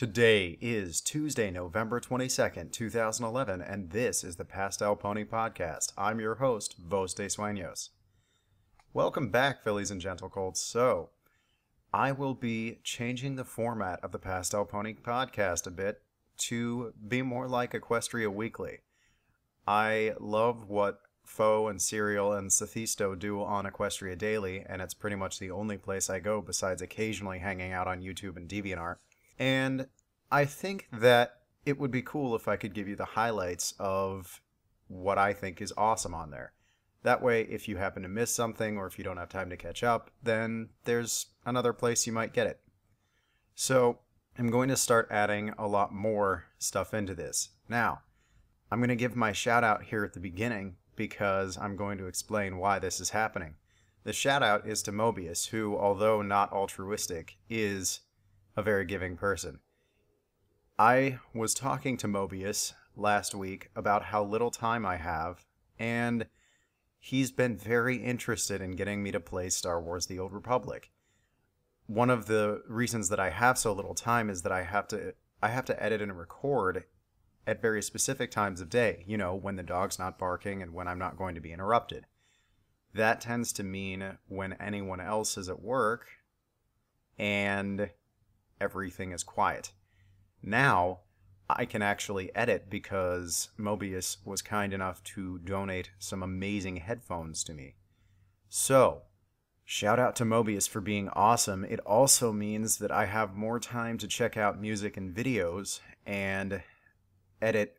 Today is Tuesday, November 22nd, 2011, and this is the Pastel Pony Podcast. I'm your host, Vos de Sueños. Welcome back, Phillies and Gentle Colts. So, I will be changing the format of the Pastel Pony Podcast a bit to be more like Equestria Weekly. I love what Fo and Serial and Sethisto do on Equestria Daily, and it's pretty much the only place I go besides occasionally hanging out on YouTube and DeviantArt. And I think that it would be cool if I could give you the highlights of what I think is awesome on there. That way, if you happen to miss something or if you don't have time to catch up, then there's another place you might get it. So, I'm going to start adding a lot more stuff into this. Now, I'm going to give my shout out here at the beginning because I'm going to explain why this is happening. The shout out is to Mobius, who, although not altruistic, is a very giving person. I was talking to Mobius last week about how little time I have, and he's been very interested in getting me to play Star Wars: The Old Republic. One of the reasons that I have so little time is that I have to edit and record at very specific times of day, you know, when the dog's not barking and when I'm not going to be interrupted. That tends to mean when anyone else is at work and everything is quiet. Now, I can actually edit because Mobius was kind enough to donate some amazing headphones to me. So, shout out to Mobius for being awesome. It also means that I have more time to check out music and videos and edit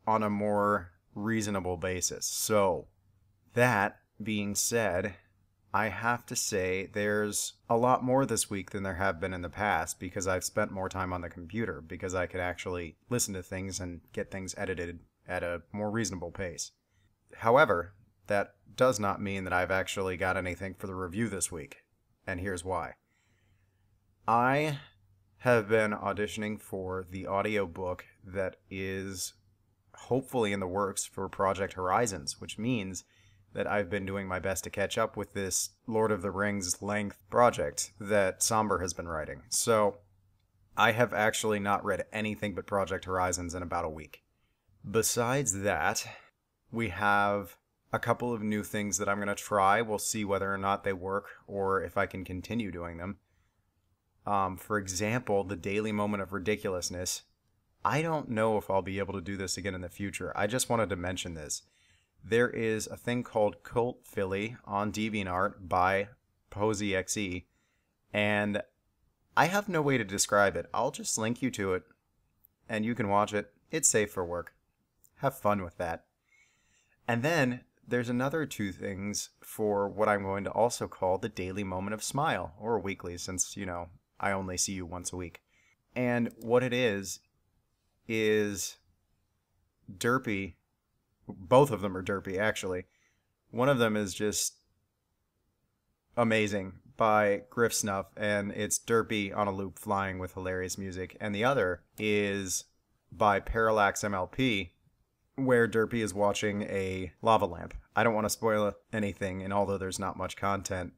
on a more reasonable basis. So, that being said, I have to say there's a lot more this week than there have been in the past because I've spent more time on the computer because I could actually listen to things and get things edited at a more reasonable pace. However, that does not mean that I've actually got anything for the review this week, and here's why. I have been auditioning for the audiobook that is hopefully in the works for Project Horizons, which means that I've been doing my best to catch up with this Lord of the Rings length project that Somber has been writing. So, I have actually not read anything but Project Horizons in about a week. Besides that, we have a couple of new things that I'm going to try. We'll see whether or not they work or if I can continue doing them. For example, the Daily Moment of Ridiculousness. I don't know if I'll be able to do this again in the future. I just wanted to mention this. There is a thing called Cult Philly on DeviantArt by PosyXE, and I have no way to describe it. I'll just link you to it, and you can watch it. It's safe for work. Have fun with that. And then there's another two things for what I'm going to also call the Daily Moment of Smile, or weekly, since, you know, I only see you once a week. And what it is Derpy. Both of them are derpy, actually. One of them is just amazing by Griff Snuff, and it's Derpy on a loop flying with hilarious music. And the other is by Parallax MLP, where Derpy is watching a lava lamp. I don't want to spoil anything, and although there's not much content,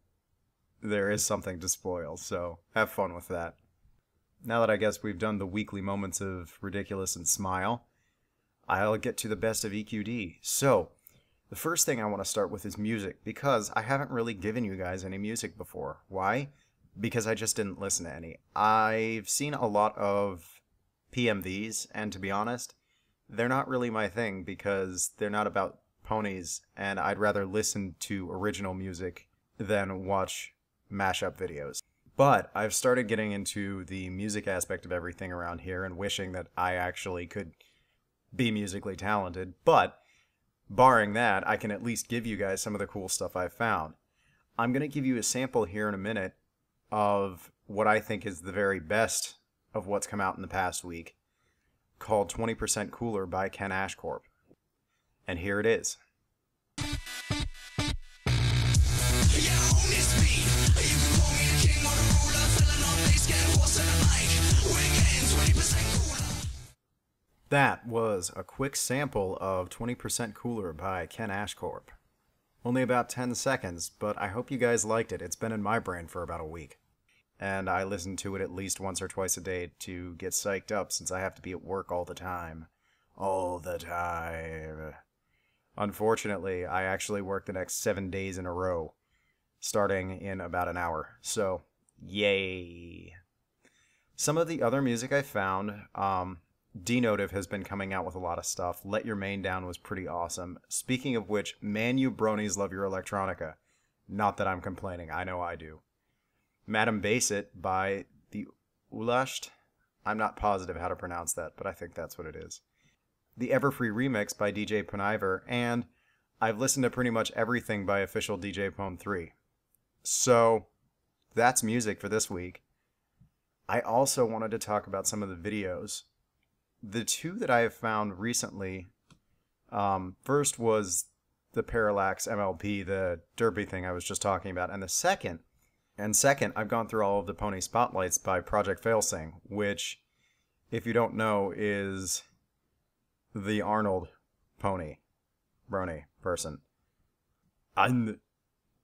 there is something to spoil, so have fun with that. Now that I guess we've done the weekly moments of ridiculous and smile, I'll get to the best of EQD. So, the first thing I want to start with is music, because I haven't really given you guys any music before. Why? Because I just didn't listen to any. I've seen a lot of PMVs, and to be honest, they're not really my thing because they're not about ponies, and I'd rather listen to original music than watch mashup videos. But I've started getting into the music aspect of everything around here and wishing that I actually could be musically talented, but barring that, I can at least give you guys some of the cool stuff I've found. I'm going to give you a sample here in a minute of what I think is the very best of what's come out in the past week, called 20% Cooler by Ken Ashcorp. And here it is. That was a quick sample of 20% Cooler by Ken Ashcorp. Only about 10 seconds, but I hope you guys liked it. It's been in my brain for about a week. and I listen to it at least once or twice a day to get psyched up since I have to be at work all the time. All the time. Unfortunately, I actually work the next 7 days in a row, starting in about an hour. So, yay. Some of the other music I found, Denotive has been coming out with a lot of stuff. Let Your Main Down was pretty awesome. Speaking of which, man, you bronies love your electronica. Not that I'm complaining, I know I do. Madame Basit by the Ulasht. I'm not positive how to pronounce that, but I think that's what it is. The Everfree Remix by DJ Poniver, and I've listened to pretty much everything by official DJ Pone 3. So, that's music for this week. I also wanted to talk about some of the videos. The two that I have found recently, first was the Parallax MLP, the derpy thing I was just talking about, and second, I've gone through all of the Pony Spotlights by Project Failsing, which, if you don't know, is the Arnold Pony Brony person. And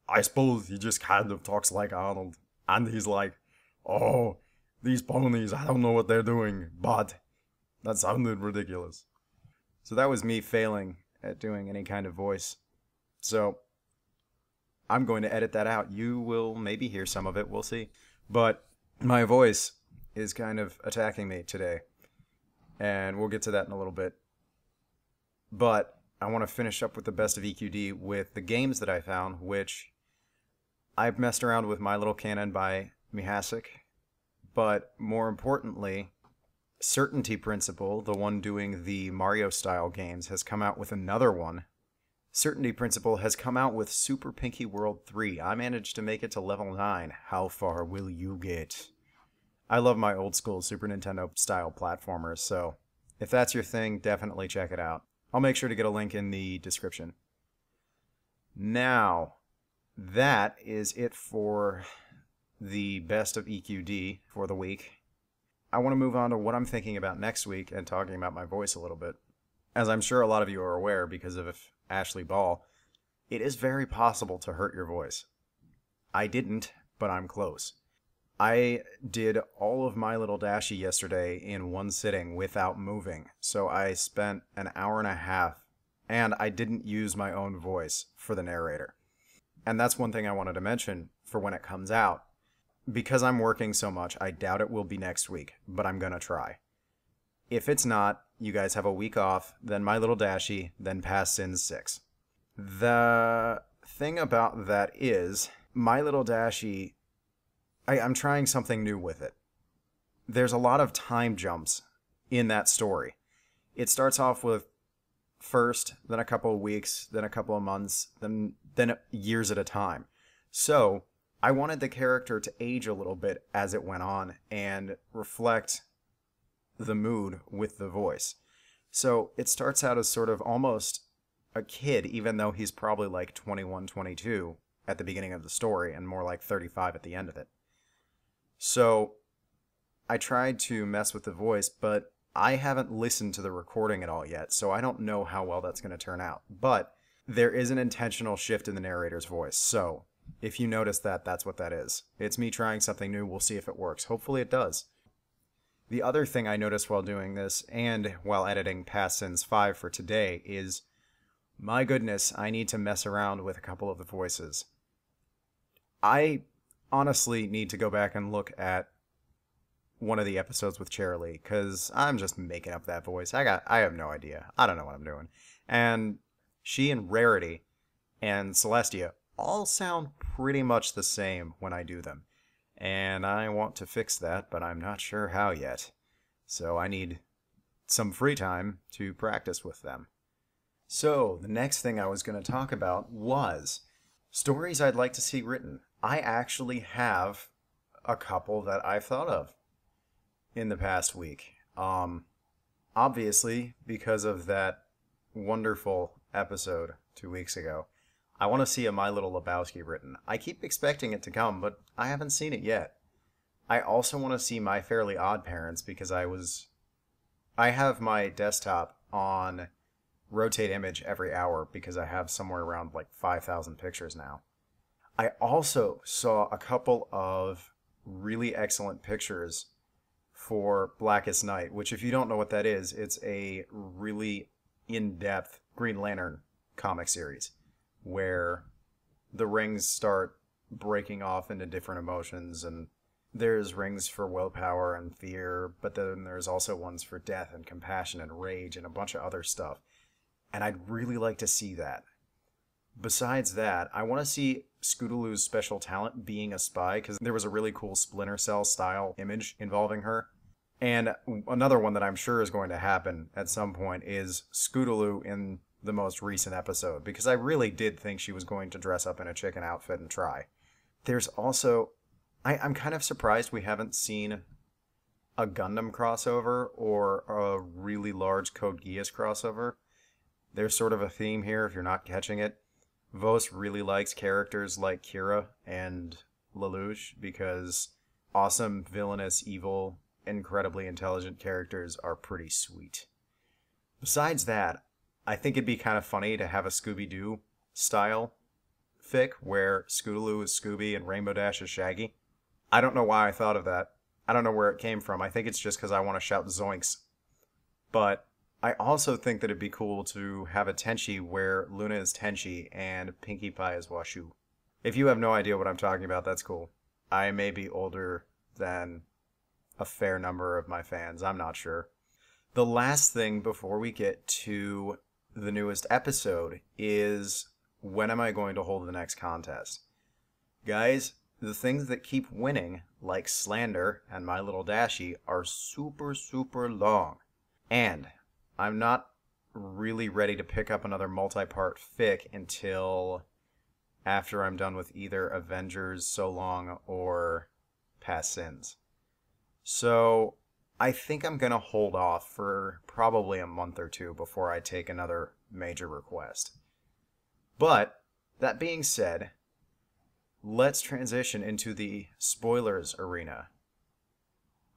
I suppose he just kind of talks like Arnold, and he's like, oh, these ponies, I don't know what they're doing, but that sounded ridiculous. So that was me failing at doing any kind of voice. So I'm going to edit that out. You will maybe hear some of it, we'll see. But my voice is kind of attacking me today, and we'll get to that in a little bit. But I want to finish up with the best of EQD with the games that I found, which I've messed around with My Little Cannon by Mihasek. But more importantly, Certainty Principle, the one doing the Mario-style games, has come out with another one. Certainty Principle has come out with Super Pinky World 3. I managed to make it to level 9. How far will you get? I love my old school Super Nintendo-style platformers, so if that's your thing, definitely check it out. I'll make sure to get a link in the description. Now, that is it for the best of EQD for the week. I want to move on to what I'm thinking about next week and talking about my voice a little bit. As I'm sure a lot of you are aware because of Ashley Ball, it is very possible to hurt your voice. I didn't, but I'm close. I did all of My Little Dashie yesterday in one sitting without moving, so I spent an hour and a half, and I didn't use my own voice for the narrator. And that's one thing I wanted to mention for when it comes out. Because I'm working so much, I doubt it will be next week, but I'm gonna try. If it's not, you guys have a week off, then My Little Dashie, then Past Sins 6. The thing about that is, My Little Dashie, I'm trying something new with it. There's a lot of time jumps in that story. It starts off with first, then a couple of weeks, then a couple of months, then years at a time. So I wanted the character to age a little bit as it went on and reflect the mood with the voice. So it starts out as sort of almost a kid, even though he's probably like 21, 22 at the beginning of the story and more like 35 at the end of it. So I tried to mess with the voice, but I haven't listened to the recording at all yet, so I don't know how well that's going to turn out. But there is an intentional shift in the narrator's voice, so if you notice that, that's what that is. It's me trying something new. We'll see if it works. Hopefully it does. The other thing I noticed while doing this, and while editing Past Sins 5 for today, is, my goodness, I need to mess around with a couple of the voices. I honestly need to go back and look at one of the episodes with Cherylee, because I'm just making up that voice. I have no idea. I don't know what I'm doing. And she and Rarity and Celestia all sound pretty much the same when I do them. And I want to fix that, but I'm not sure how yet. So I need some free time to practice with them. So the next thing I was going to talk about was stories I'd like to see written. I actually have a couple that I've thought of in the past week. Obviously, because of that wonderful episode 2 weeks ago, I want to see a My Little Lebowski written. I keep expecting it to come, but I haven't seen it yet. I also want to see My Fairly Odd Parents because I have my desktop on rotate image every hour because I have somewhere around like 5,000 pictures now. I also saw a couple of really excellent pictures for Blackest Night, which if you don't know what that is, it's a really in-depth Green Lantern comic series where the rings start breaking off into different emotions, and there's rings for willpower and fear, but then there's also ones for death and compassion and rage and a bunch of other stuff. And I'd really like to see that. Besides that, I want to see Scootaloo's special talent being a spy, because there was a really cool Splinter Cell style image involving her. And another one that I'm sure is going to happen at some point is Scootaloo in the most recent episode, because I really did think she was going to dress up in a chicken outfit and try. There's also... I'm kind of surprised we haven't seen a Gundam crossover or a really large Code Geass crossover. There's sort of a theme here if you're not catching it. Vos really likes characters like Kira and Lelouch because awesome, villainous, evil, incredibly intelligent characters are pretty sweet. Besides that, I think it'd be kind of funny to have a Scooby-Doo style fic where Scootaloo is Scooby and Rainbow Dash is Shaggy. I don't know why I thought of that. I don't know where it came from. I think it's just because I want to shout zoinks. But I also think that it'd be cool to have a Tenchi where Luna is Tenchi and Pinkie Pie is Washu. If you have no idea what I'm talking about, that's cool. I may be older than a fair number of my fans. I'm not sure. The last thing before we get to the newest episode is, when am I going to hold the next contest? Guys, the things that keep winning, like Slander and My Little Dashie, are super, super long. And I'm not really ready to pick up another multi-part fic until after I'm done with either Avengers So Long or Past Sins. So I think I'm going to hold off for probably a month or two before I take another major request. But, that being said, let's transition into the spoilers arena.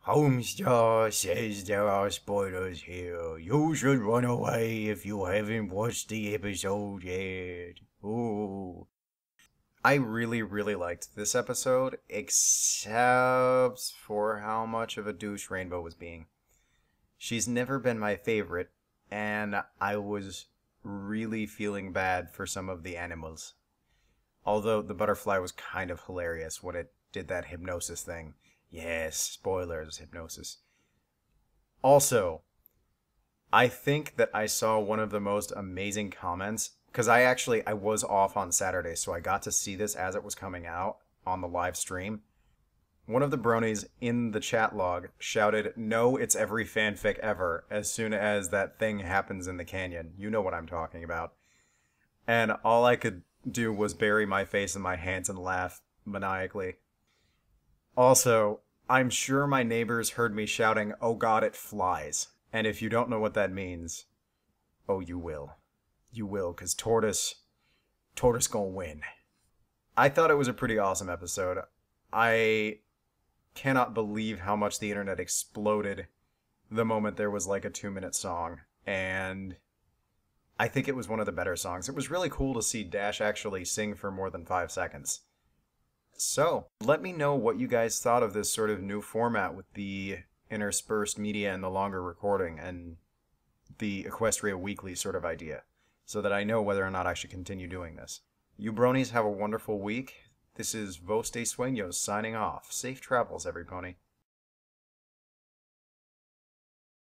Homestar says there are spoilers here. You should run away if you haven't watched the episode yet. Ooh. I really, really liked this episode, except for how much of a douche Rainbow was being. She's never been my favorite, and I was really feeling bad for some of the animals. Although the butterfly was kind of hilarious when it did that hypnosis thing. Yes, spoilers, hypnosis. Also, I think that I saw one of the most amazing comments, because I was off on Saturday, so I got to see this as it was coming out on the live stream. One of the bronies in the chat log shouted, "No, it's every fanfic ever," as soon as that thing happens in the canyon. You know what I'm talking about. And all I could do was bury my face in my hands and laugh maniacally. Also, I'm sure my neighbors heard me shouting, "Oh God, it flies." And if you don't know what that means, oh, you will. You will, because Tortoise gonna win. I thought it was a pretty awesome episode. I cannot believe how much the internet exploded the moment there was like a 2-minute song. And I think it was one of the better songs. It was really cool to see Dash actually sing for more than 5 seconds. So, let me know what you guys thought of this sort of new format with the interspersed media and the longer recording and the Equestria Weekly sort of idea, so that I know whether or not I should continue doing this. You bronies have a wonderful week. This is Vos de Sueños signing off. Safe travels, every pony.